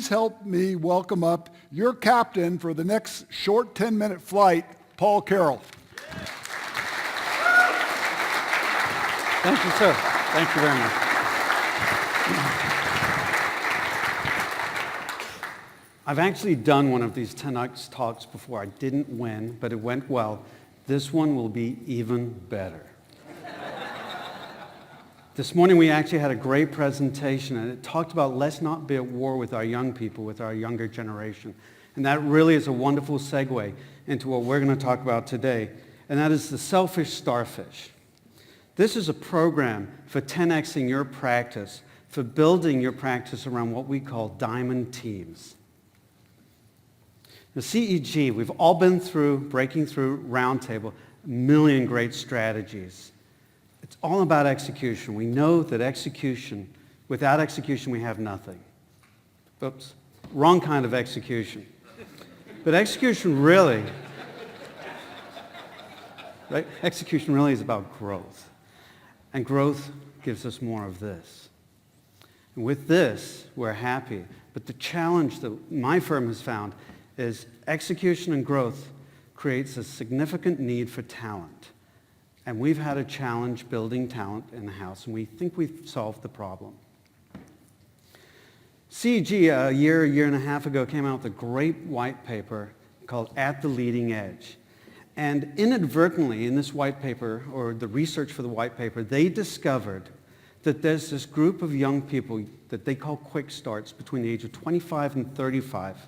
please help me welcome up your captain for the next short 10-minute flight, Paul Carroll. Thank you, sir. Thank you very much. I've actually done one of these 10X talks before. I didn't win, but it went well. This one will be even better. This morning we actually had a great presentation, and it talked about let's not be at war with our young people, with our younger generation. And that really is a wonderful segue into what we're going to talk about today, and that is the Selfish Starfish. This is a program for 10Xing your practice, for building your practice around what we call diamond teams. The CEG, we've all been through, breaking through Roundtable, a million great strategies. It's all about execution. We know that execution, without execution, we have nothing. Oops, wrong kind of execution. But execution really, right? Execution really is about growth. And growth gives us more of this. And with this, we're happy. But the challenge that my firm has found is execution and growth creates a significant need for talent. And we've had a challenge building talent in the house, and we think we've solved the problem. CEG, a year and a half ago, came out with a great white paper called At the Leading Edge. And inadvertently, in this white paper, or the research for the white paper, they discovered that there's this group of young people that they call quick starts between the age of 25 and 35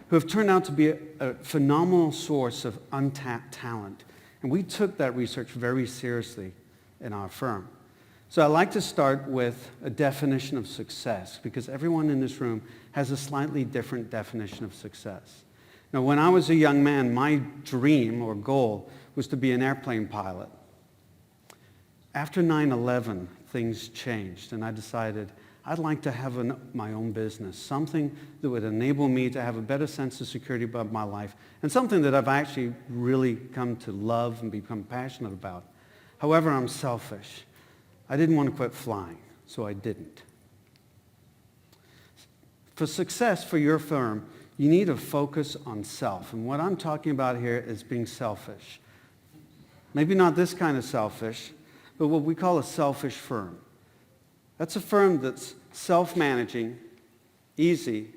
who have turned out to be a phenomenal source of untapped talent. And we took that research very seriously in our firm. So I'd like to start with a definition of success, because everyone in this room has a slightly different definition of success. Now, when I was a young man, my dream or goal was to be an airplane pilot. After 9/11, things changed, and I decided I'd like to have my own business, something that would enable me to have a better sense of security about my life, and something that I've actually really come to love and become passionate about. However, I'm selfish. I didn't want to quit flying, so I didn't. For success for your firm, you need to focus on self. And what I'm talking about here is being selfish. Maybe not this kind of selfish, but what we call a selfish firm. That's a firm that's self-managing, easy,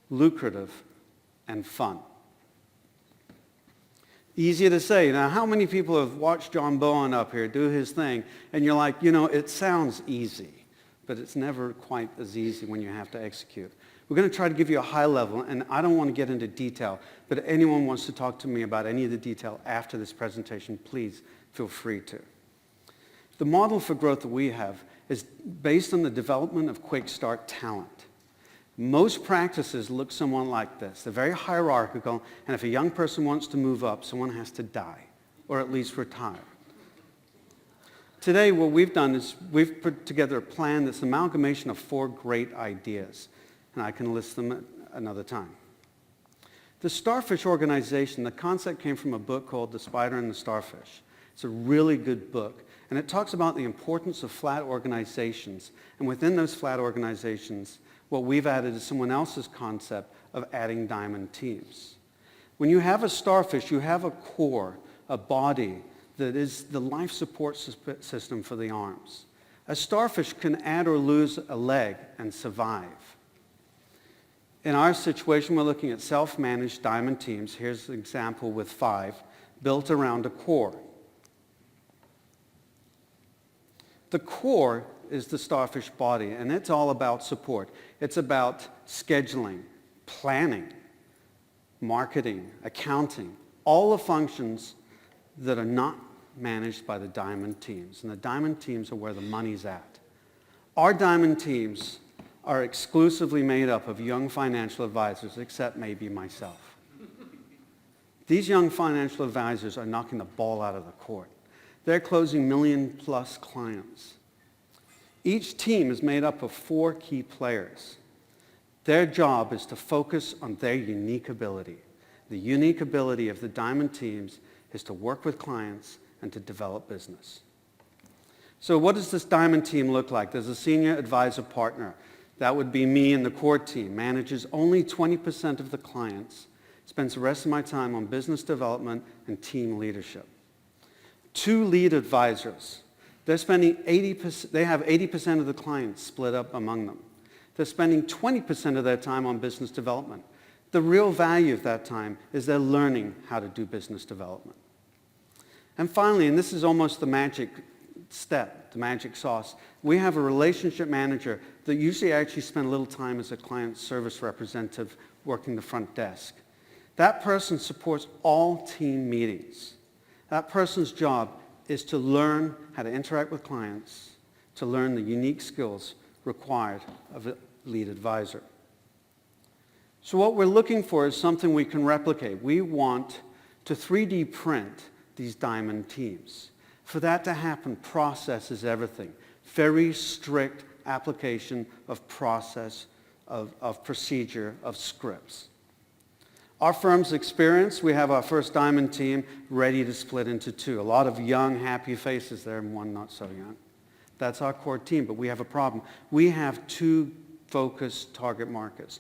lucrative, and fun. Easier to say. Now, how many people have watched John Bowen up here do his thing, and you're like, it sounds easy, but it's never quite as easy when you have to execute. We're going to try to give you a high level, and I don't want to get into detail, but if anyone wants to talk to me about any of the detail after this presentation, please feel free to. The model for growth that we have is based on the development of quick start talent. Most practices look somewhat like this. They're very hierarchical, and if a young person wants to move up, someone has to die, or at least retire. Today, what we've done is we've put together a plan that's an amalgamation of 4 great ideas, and I can list them at another time. The Starfish Organization, the concept came from a book called The Spider and the Starfish. It's a really good book. And it talks about the importance of flat organizations. And within those flat organizations, what we've added is someone else's concept of adding diamond teams. When you have a starfish, you have a core, a body that is the life support system for the arms. A starfish can add or lose a leg and survive. In our situation, we're looking at self-managed diamond teams. Here's an example with 5, built around a core. The core is the starfish body, and it's all about support. It's about scheduling, planning, marketing, accounting, all the functions that are not managed by the diamond teams. And the diamond teams are where the money's at. Our diamond teams are exclusively made up of young financial advisors, except maybe myself. These young financial advisors are knocking the ball out of the court. They're closing million-plus clients. Each team is made up of 4 key players. Their job is to focus on their unique ability. The unique ability of the diamond teams is to work with clients and to develop business. So what does this diamond team look like? There's a senior advisor partner. That would be me and the core team, manages only 20% of the clients, spends the rest of my time on business development and team leadership. 2 lead advisors. They're spending 80%, they have 80% of the clients split up among them. They're spending 20% of their time on business development. The real value of that time is they're learning how to do business development. And finally, and this is almost the magic step, the magic sauce, we have a relationship manager that usually actually spend a little time as a client service representative working the front desk. That person supports all team meetings. That person's job is to learn how to interact with clients, to learn the unique skills required of a lead advisor. So what we're looking for is something we can replicate. We want to 3D print these diamond teams. For that to happen, process is everything. Very strict application of process, of procedure, of scripts. Our firm's experience, we have our first diamond team ready to split into 2. A lot of young, happy faces there and one not so young. That's our core team, but we have a problem. We have 2 focused target markets.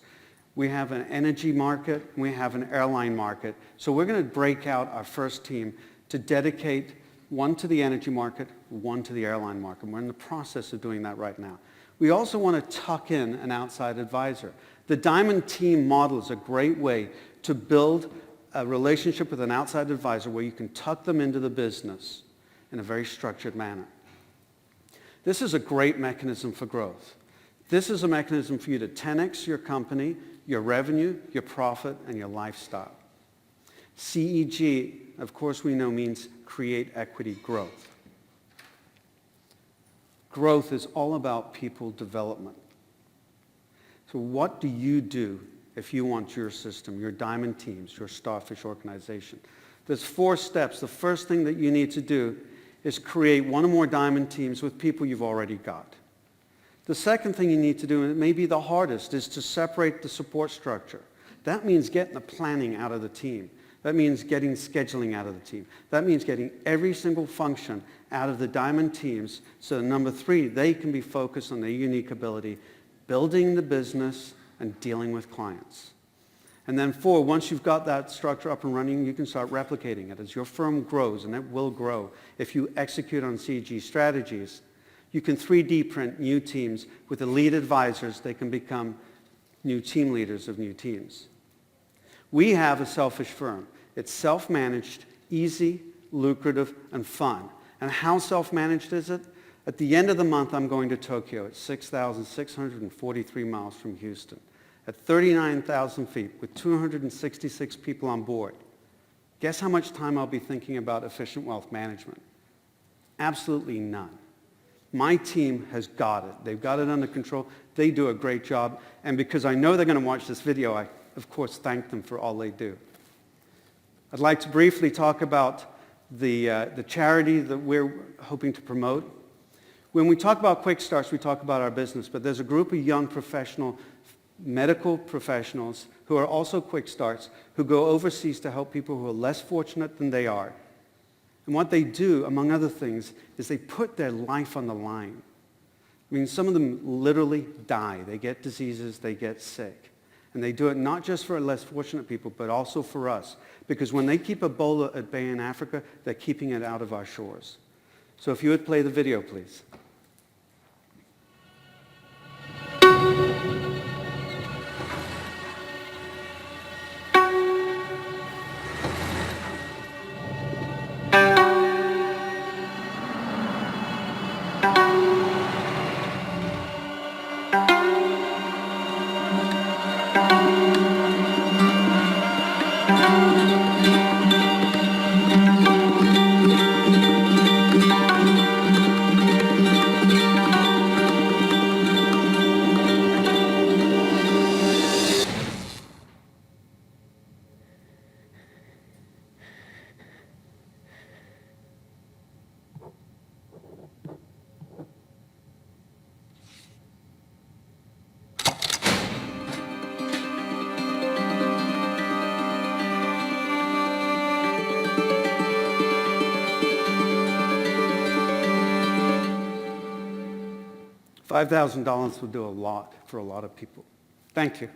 We have an energy market, and we have an airline market. So we're going to break out our first team to dedicate one to the energy market, one to the airline market. We're in the process of doing that right now. We also want to tuck in an outside advisor. The diamond team model is a great way to build a relationship with an outside advisor where you can tuck them into the business in a very structured manner. This is a great mechanism for growth. This is a mechanism for you to 10x your company, your revenue, your profit, and your lifestyle. CEG, of course we know, means create equity growth. Growth is all about people development. So what do you do if you want your system, your diamond teams, your starfish organization? There's 4 steps. The first thing that you need to do is create 1 or more diamond teams with people you've already got. The second thing you need to do, and it may be the hardest, is to separate the support structure. That means getting the planning out of the team. That means getting scheduling out of the team. That means getting every single function out of the diamond teams so number 3, they can be focused on their unique ability, building the business and dealing with clients. And then 4, once you've got that structure up and running, you can start replicating it. As your firm grows, and it will grow, if you execute on CG strategies, you can 3D print new teams with the lead advisors. They can become new team leaders of new teams. We have a selfish firm. It's self-managed, easy, lucrative, and fun. And how self-managed is it? At the end of the month, I'm going to Tokyo. It's 6,643 miles from Houston. At 39,000 feet with 266 people on board. Guess how much time I'll be thinking about efficient wealth management? Absolutely none. My team has got it. They've got it under control. They do a great job. And because I know they're going to watch this video, I, of course, thank them for all they do. I'd like to briefly talk about the charity that we're hoping to promote. When we talk about Quick Starts, we talk about our business, but there's a group of young medical professionals who are also Quick Starts who go overseas to help people who are less fortunate than they are. And what they do, among other things, is they put their life on the line. I mean, some of them literally die. They get diseases, they get sick. And they do it not just for less fortunate people, but also for us. Because when they keep Ebola at bay in Africa, they're keeping it out of our shores. So if you would play the video, please. $5,000 will do a lot for a lot of people. Thank you.